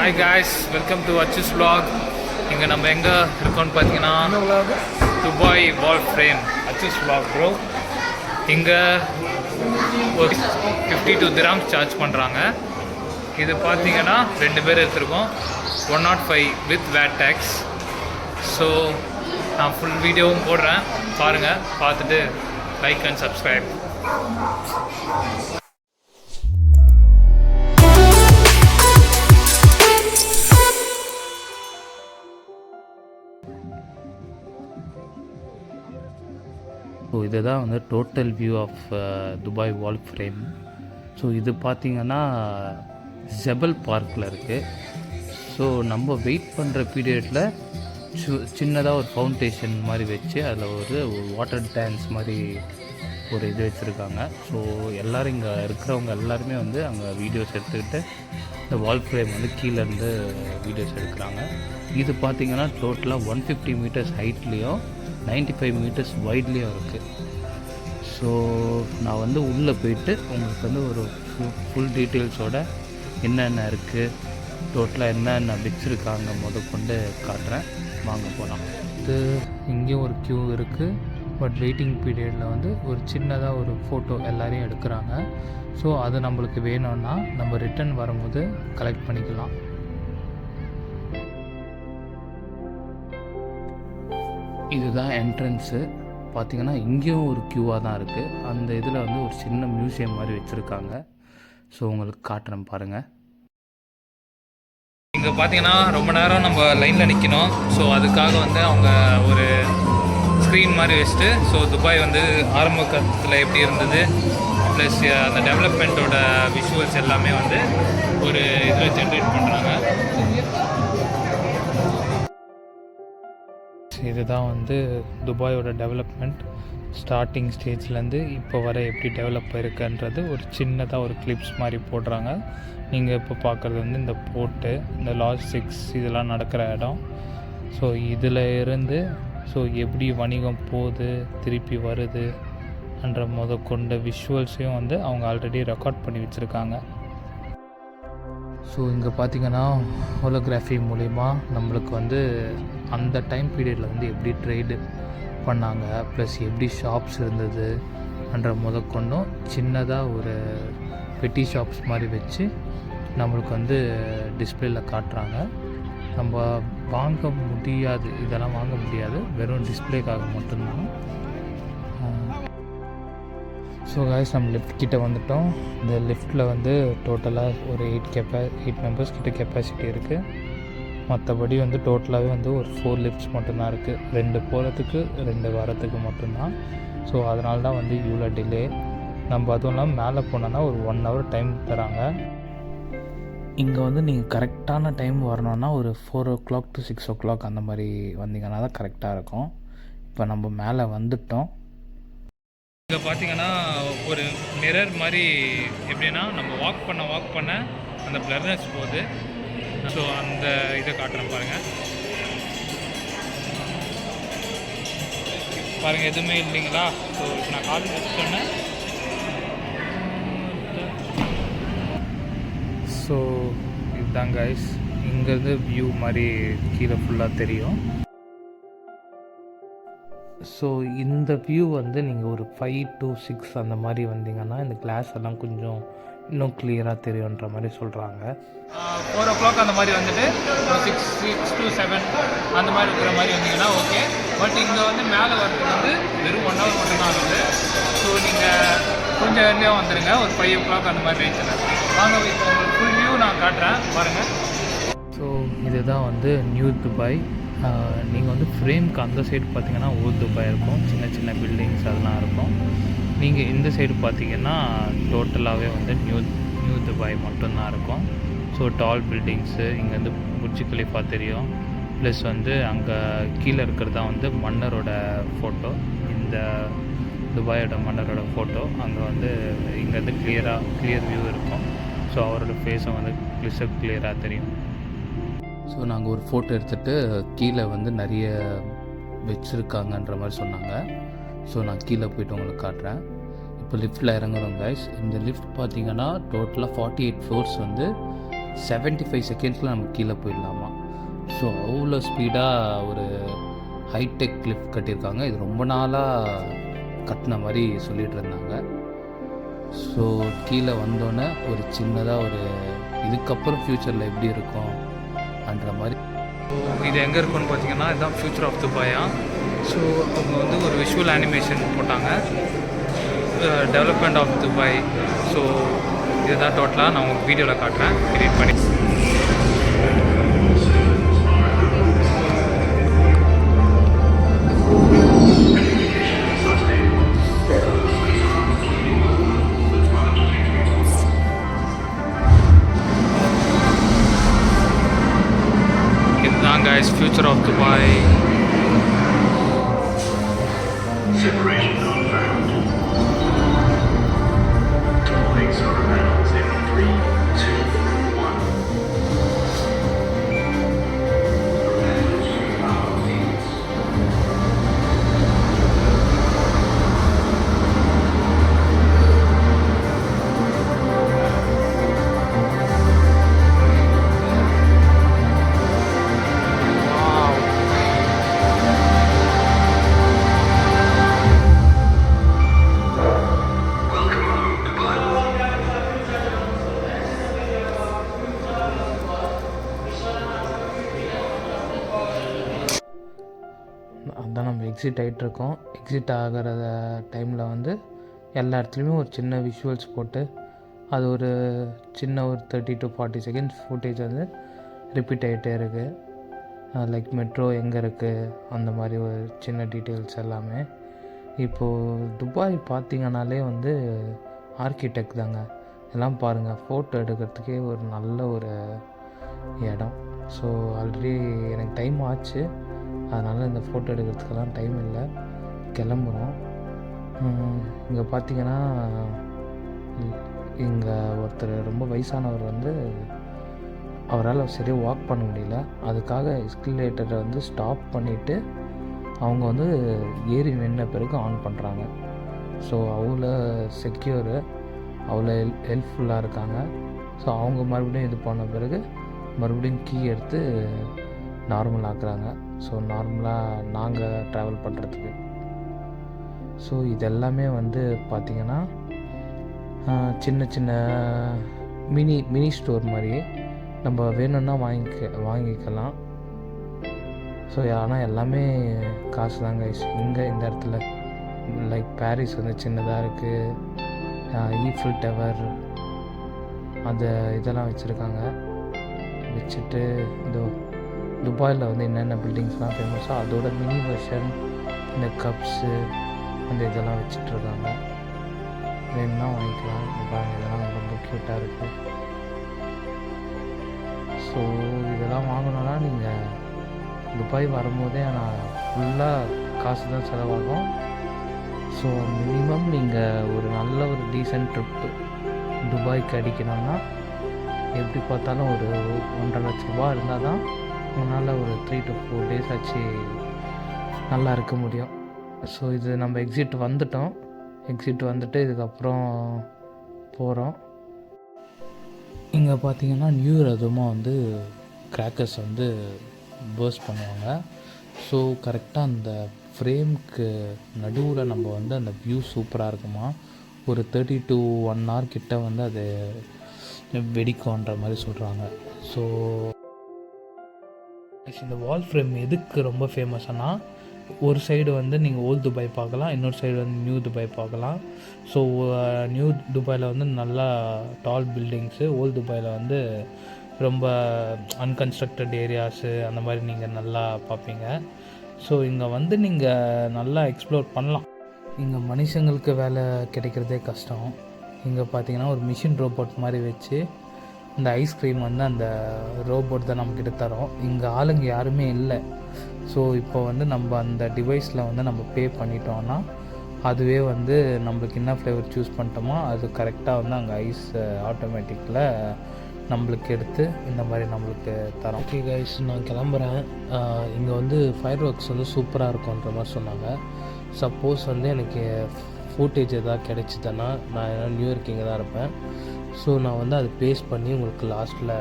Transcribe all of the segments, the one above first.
Hi guys, welcome to Achu's vlog. இங்கே நம்ம எங்கே இருக்கோம்னு பார்த்தீங்கன்னா துபாய் வால் ஃப்ரேம் அச்சுஸ் vlog ப்ரோ. இங்கே ஒரு 52 dirhams சார்ஜ் பண்ணுறாங்க. இது பார்த்தீங்கன்னா 2 பேர் எடுத்துருக்கோம், 105 வித் வேட் டேக்ஸ். ஸோ நான் ஃபுல் வீடியோவும் போடுறேன், பாருங்கள். பார்த்துட்டு லைக் அண்ட் சப்ஸ்கிரைப். ஸோ இதுதான் வந்து total view of Dubai wall frame. So இது பார்த்திங்கன்னா ஜெபல் பார்க்கில் இருக்குது. ஸோ நம்ம வெயிட் பண்ணுற பீரியடில் சின்னதாக ஒரு ஃபவுண்டேஷன் மாதிரி வச்சு அதில் ஒரு வாட்டர் டான்ஸ் மாதிரி ஒரு இது வச்சுருக்காங்க. ஸோ எல்லோரும் இங்கே இருக்கிறவங்க எல்லாருமே வந்து அங்கே வீடியோஸ் எடுத்துக்கிட்டு இந்த வால் ஃப்ரேம் வந்து கீழேருந்து வீடியோஸ் எடுக்கிறாங்க. இது பார்த்திங்கன்னா டோட்டலாக 150 மீட்டர்ஸ் ஹைட்லேயும் 95 மீட்டர்ஸ் வைட்லேயும் இருக்குது. ஸோ நான் வந்து உள்ளே போயிட்டு உங்களுக்கு வந்து ஒரு ஃபுல் டீட்டெயில்ஸோட என்னென்ன இருக்குது, டோட்டலாக என்னென்ன வச்சுருக்காங்க கொண்டு காட்டுறேன். வாங்க போகலாம். இது இங்கேயும் ஒரு க்யூ இருக்குது. பட் வெயிட்டிங் பீரியடில் வந்து ஒரு சின்னதாக ஒரு ஃபோட்டோ எல்லோரையும் எடுக்கிறாங்க. ஸோ அது நம்மளுக்கு வேணும்னா நம்ம ரிட்டன் வரும்போது கலெக்ட் பண்ணிக்கலாம். இதுதான் என்ட்ரன்ஸு. பார்த்திங்கன்னா இங்கேயும் ஒரு க்யூவாக தான் இருக்குது. அந்த இதில் வந்து ஒரு சின்ன மியூசியம் மாதிரி வச்சுருக்காங்க. ஸோ உங்களுக்கு காட்டுறேன் பாருங்கள். இங்கே பார்த்தீங்கன்னா ரொம்ப நேரம் நம்ம லைனில் நிற்கணும். ஸோ அதுக்காக வந்து அவங்க ஒரு ஸ்க்ரீன் மாதிரி வச்சுட்டு, ஸோ துபாய் வந்து ஆரம்ப கட்டத்தில் எப்படி இருந்தது ப்ளஸ் அந்த டெவலப்மெண்ட்டோட விஷுவல்ஸ் எல்லாமே வந்து ஒரு இதில் ஜென்ரேட் பண்ணுறாங்க. இதுதான் வந்து துபாயோட டெவலப்மெண்ட் ஸ்டார்டிங் ஸ்டேஜ்லேருந்து இப்போ வர எப்படி டெவலப் ஆகிருக்குன்றது ஒரு சின்னதாக ஒரு கிளிப்ஸ் மாதிரி போடுறாங்க. நீங்கள் இப்போ பார்க்குறது வந்து இந்த போர்ட்டு, இந்த லாஜிஸ்டிக்ஸ் இதெல்லாம் நடக்கிற இடம். ஸோ இதில் இருந்து ஸோ எப்படி வணிகம் போகுது திருப்பி வருது என்ற கொண்ட விஷுவல்ஸையும் வந்து அவங்க ஆல்ரெடி ரெக்கார்ட் பண்ணி வச்சுருக்காங்க. ஸோ இங்கே பார்த்திங்கன்னா ஹோலோகிராஃபி மூலிமா நம்மளுக்கு வந்து அந்த டைம் பீரியடில் வந்து எப்படி ட்ரேடு பண்ணாங்க ப்ளஸ் எப்படி ஷாப்ஸ் இருந்தது என்ற கொண்டும் சின்னதாக ஒரு பெட்டி ஷாப்ஸ் மாதிரி வச்சு நம்மளுக்கு வந்து டிஸ்பிளேயில் காட்டுறாங்க. நம்ம வாங்க முடியாது, இதெல்லாம் வாங்க முடியாது, வெறும் டிஸ்பிளேக்காக மட்டும்தான். ஸோ காய்ஸ், நம்ம லிஃப்ட் கிட்டே வந்துவிட்டோம். இந்த லிஃப்ட்டில் வந்து டோட்டலாக ஒரு 8 மெம்பர்ஸ் கிட்ட கெப்பாசிட்டி இருக்குது. மற்றபடி வந்து டோட்டலாகவே வந்து ஒரு 4 லிஃப்ட்ஸ் மட்டும்தான் இருக்குது. 2 போகிறதுக்கு 2 வரத்துக்கு மட்டும்தான். ஸோ அதனால தான் வந்து இவ்வளோ டிலே. நம்ம அதுவும் இல்லாமல் மேலே போனோன்னா ஒரு 1 hour டைம் தராங்க. இங்கே வந்து நீங்கள் கரெக்டான டைம் வரணுன்னா ஒரு 4 o'clock to 6 o'clock அந்த மாதிரி வந்தீங்கன்னா தான் கரெக்டாக இருக்கும். இப்போ நம்ம மேலே வந்துட்டோம். இங்கே பார்த்தீங்கன்னா ஒரு மிரர் மாதிரி, எப்படின்னா நம்ம வாக் பண்ண அந்த பிளர்னஸ் போகுது. ஸோ அந்த இதை காட்டுறேன் பாருங்கள். எதுவுமே இல்லைங்களா? ஸோ நான் கால் வச்சுட்டேன்னு. ஸோ இதுதான் கைஸ், இங்கேருந்து வியூ மாதிரி கீழே ஃபுல்லாக தெரியும். ஸோ இந்த வியூ வந்து நீங்கள் ஒரு 5 to 6 அந்த மாதிரி வந்தீங்கன்னா இந்த கிளாஸ் எல்லாம் கொஞ்சம் இன்னும் கிளியராக தெரியுன்ற மாதிரி சொல்கிறாங்க. 4 o'clock அந்த மாதிரி வந்துட்டு ஒரு 6 to 7 அந்த மாதிரி இருக்கிற மாதிரி வந்தீங்கன்னா ஓகே. பட் இங்கே வந்து மேலே வரதுக்கு வந்து வெறும் 1 hour மட்டும்தான் ஆகுது. ஸோ நீங்கள் கொஞ்சம் எர்லியாக வந்துடுங்க, ஒரு 5 o'clock அந்த மாதிரி ரேஞ்சில் வாங்க. இப்போ உங்களுக்கு ஃபுல் வியூ நான் காட்டுறேன் பாருங்கள். ஸோ இதுதான் வந்து நியூ துபாய். நீங்கள் வந்து ஃப்ரேம்க்கு அந்த சைடு பார்த்தீங்கன்னா ஓல்ட் துபாய் இருக்கும், சின்ன சின்ன பில்டிங்ஸ் அதெல்லாம் இருக்கும். நீங்கள் இந்த சைடு பார்த்தீங்கன்னா டோட்டலாகவே வந்து நியூ துபாய் மட்டும்தான் இருக்கும். ஸோ டால் பில்டிங்ஸு, இங்கேருந்து புர்ஜ் கலிஃபா தெரியும். ப்ளஸ் வந்து அங்கே கீழே இருக்கிறது தான் வந்து மன்னரோட ஃபோட்டோ, இந்த துபாயோட மன்னரோட ஃபோட்டோ. அங்கே வந்து இங்கேருந்து கிளியர் வியூ இருக்கும். ஸோ அவரோட ஃபேஸும் வந்து கிளியராக தெரியும். ஸோ நாங்கள் ஒரு ஃபோட்டோ எடுத்துகிட்டு கீழே வந்து நிறைய வச்சுருக்காங்கன்ற மாதிரி சொன்னாங்க. ஸோ நான் கீழே போய்ட்டு உங்களுக்கு காட்டுறேன். இப்போ லிஃப்ட்டில் இறங்குறோம் கைஸ். இந்த லிஃப்ட் பார்த்திங்கன்னா டோட்டலாக 48 floors வந்து 75 செகண்ட்ஸில் நம்ம கீழே போயிடலாமா. ஸோ அவ்வளோ ஸ்பீடாக ஒரு ஹைடெக் கிளிஃப் கட்டியிருக்காங்க. இது ரொம்ப நாளாக கட்டின மாதிரி சொல்லிகிட்டு இருந்தாங்க. ஸோ கீழே வந்தோன்னே ஒரு சின்னதாக ஒரு இதுக்கப்புறம் ஃப்யூச்சரில் எப்படி இருக்கும் அன்ற மாதிரி. இது எங்கே இருக்குன்னு பார்த்தீங்கன்னா இதுதான் ஃப்யூச்சர் ஆஃப் துபாயா. ஸோ அவங்க வந்து ஒரு விஷுவல் அனிமேஷன் போட்டாங்க, டெவலப்மெண்ட் ஆஃப் துபாய். ஸோ இதுதான் டோட்டலாக நான் உங்களுக்கு வீடியோவில் காட்டுறேன் எடிட் பண்ணி. இதுதான் guys future of Dubai. Separation confirmed. Legs are announced in 3, 2, 1. அதான் நம்ம எக்ஸிட் ஆகிட்ருக்கோம். எக்ஸிட் ஆகிற டைமில் வந்து எல்லா இடத்துலையுமே ஒரு சின்ன விஷுவல்ஸ் போட்டு அது ஒரு சின்ன ஒரு 30 to 40 செகண்ட்ஸ் ஃபுட்டேஜ் வந்து ரிப்பீட் ஆகிட்டே இருக்குது. லைக் மெட்ரோ எங்கே இருக்குது அந்த மாதிரி ஒரு சின்ன டீட்டெயில்ஸ் எல்லாமே. இப்போது துபாய் பார்த்திங்கனாலே வந்து ஆர்கிடெக்ட் தாங்க எல்லாம் பாருங்கள். ஃபோட்டோ எடுக்கிறதுக்கே ஒரு நல்ல ஒரு இடம். ஸோ ஆல்ரெடி எனக்கு டைம் ஆச்சு, அதனால் இந்த ஃபோட்டோ எடுக்கிறதுக்கெல்லாம் டைம் இல்லை, கிளம்புறோம். இங்கே பார்த்திங்கன்னா இங்கே ஒருத்தர் ரொம்ப வயசானவர் வந்து அவரால் சரியாக வாக் பண்ண முடியல. அதுக்காக எஸ்கலேட்டரை வந்து ஸ்டாப் பண்ணிவிட்டு அவங்க வந்து ஏறி நின்ன பிறகு ஆன் பண்ணுறாங்க. ஸோ அவ்வளோ செக்யூரு, அவ்வளோ ஹெல்ப்ஃபுல்லாக இருக்காங்க. ஸோ அவங்க மறுபடியும் இது பண்ண பிறகு மறுபடியும் கீ எடுத்து நார்மல் ஆக்குறாங்க. ஸோ நார்மலாக நாங்கள் ட்ராவல் பண்ணுறதுக்கு. ஸோ இதெல்லாமே வந்து பார்த்திங்கன்னா சின்ன சின்ன மினி ஸ்டோர் மாதிரி நம்ம வேணும்னா வாங்கிக்கலாம். ஸோ ஆனால் எல்லாமே காசு தாங்க. இங்கே இந்த இடத்துல லைக் பாரிஸ் வந்து சின்னதாக இருக்குது, ஈஃபில் டவர் அந்த இதெல்லாம் வச்சுருக்காங்க. வச்சுட்டு இந்த துபாயில் வந்து என்னென்ன பில்டிங்ஸ்லாம் ஃபேமஸோ அதோட மினி வெர்ஷன் இந்த கப்ஸு அந்த இதெல்லாம் வச்சிட்ருக்காங்க. வேணும்னா வாங்கிக்கலாம். பாருங்கள் இதெல்லாம் ரொம்ப க்யூட்டாக இருக்குது. ஸோ இதெல்லாம் வாங்கணுன்னா நீங்கள் துபாய் வரும்போதே ஆனால் ஃபுல்லாக காசு தான் செலவாகும். ஸோ மினிமம் நீங்கள் ஒரு நல்ல ஒரு டீசென்ட் ட்ரிப்பு துபாய்க்கு அடிக்கணும்னா எப்படி பார்த்தாலும் ஒரு 1.5 லட்ச ரூபா இருந்தால் தான் உங்களால் ஒரு 3 to 4 days ஆச்சு நல்லா இருக்க முடியும். ஸோ இது நம்ம எக்ஸிட் வந்துட்டு இதுக்கப்புறம் போகிறோம். இங்கே பார்த்தீங்கன்னா நியூ இயர் அதுவுமா வந்து கிராக்கர்ஸ் வந்து பர்ஸ்ட் பண்ணுவாங்க. ஸோ கரெக்டாக அந்த ஃப்ரேம்க்கு நடுவில் நம்ம வந்து அந்த வியூ சூப்பராக இருக்குமா. ஒரு 30 to 1 hour கிட்ட வந்து அது வெடிக்கும்ன்ற மாதிரி சொல்கிறாங்க. ஸோ இந்த வால் ஃப்ரேம் எதுக்கு ரொம்ப ஃபேமஸ்னா, ஒரு சைடு வந்து நீங்கள் ஓல்டு துபாய் பார்க்கலாம், இன்னொரு சைடு வந்து நியூ துபாய் பார்க்கலாம். ஸோ நியூ துபாயில் வந்து நல்லா டால் பில்டிங்ஸு, ஓல்டு துபாயில் வந்து ரொம்ப அன்கன்ஸ்ட்ரக்டட் ஏரியாஸு அந்த மாதிரி நீங்கள் நல்லா பார்ப்பீங்க. ஸோ இங்கே வந்து நீங்கள் நல்லா எக்ஸ்ப்ளோர் பண்ணலாம். இங்கே மனுஷங்களுக்கு வேலை கிடைக்கிறதே கஷ்டம். இங்கே பார்த்தீங்கன்னா ஒரு மிஷின் ரோபோட் மாதிரி வச்சு இந்த ஐஸ்கிரீம் வந்து அந்த ரோபோட் தான் நம்மக்கிட்ட தரோம். இங்கே ஆளுங்க யாருமே இல்லை. ஸோ இப்போ வந்து நம்ம அந்த டிவைஸில் வந்து நம்ம பே பண்ணிட்டோம்னா அதுவே வந்து நம்மளுக்கு என்ன ஃப்ளேவர் சூஸ் பண்ணிட்டோமோ அது கரெக்டாக வந்து அங்கே ஐஸ் ஆட்டோமேட்டிக்கில் நம்மளுக்கு எடுத்து இந்த மாதிரி நம்மளுக்கு தரோம். ஓகே கைஸ், நான் கிளம்புறேன். இங்கே வந்து ஃபயர் ஒர்க்ஸ் வந்து சூப்பராக இருக்கும்ன்ற மாதிரி சொன்னாங்க. சப்போஸ் வந்து எனக்கு ஃபுட்டேஜ் எதாவது கிடைச்சிதுன்னா நான் நியூ இயர்க்கு இங்கே தான் இருப்பேன். ஸோ நான் வந்து அது பேஸ்ட் பண்ணி உங்களுக்கு லாஸ்ட்டில்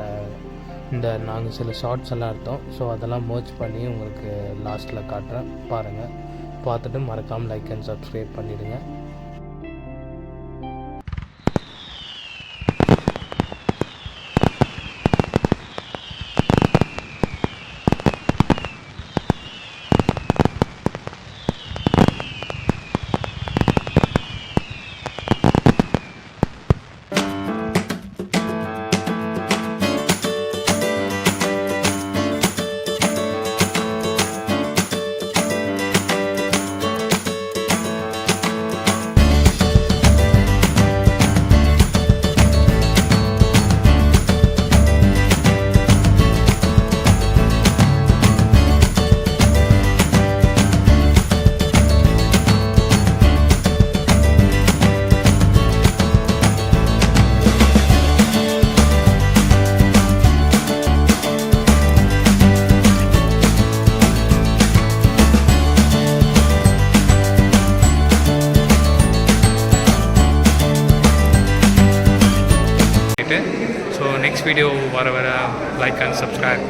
இந்த நாங்கள் சில ஷார்ட்ஸ் எல்லாம் எடுத்தோம், ஸோ அதெல்லாம் மர்ச் பண்ணி உங்களுக்கு லாஸ்ட்டில் காட்டுறேன். பாருங்கள், பார்த்துட்டு மறக்காமல் லைக் அண்ட் சப்ஸ்கிரைப் பண்ணிவிடுங்க. ஸோ நெக்ஸ்ட் வீடியோ வர like and subscribe.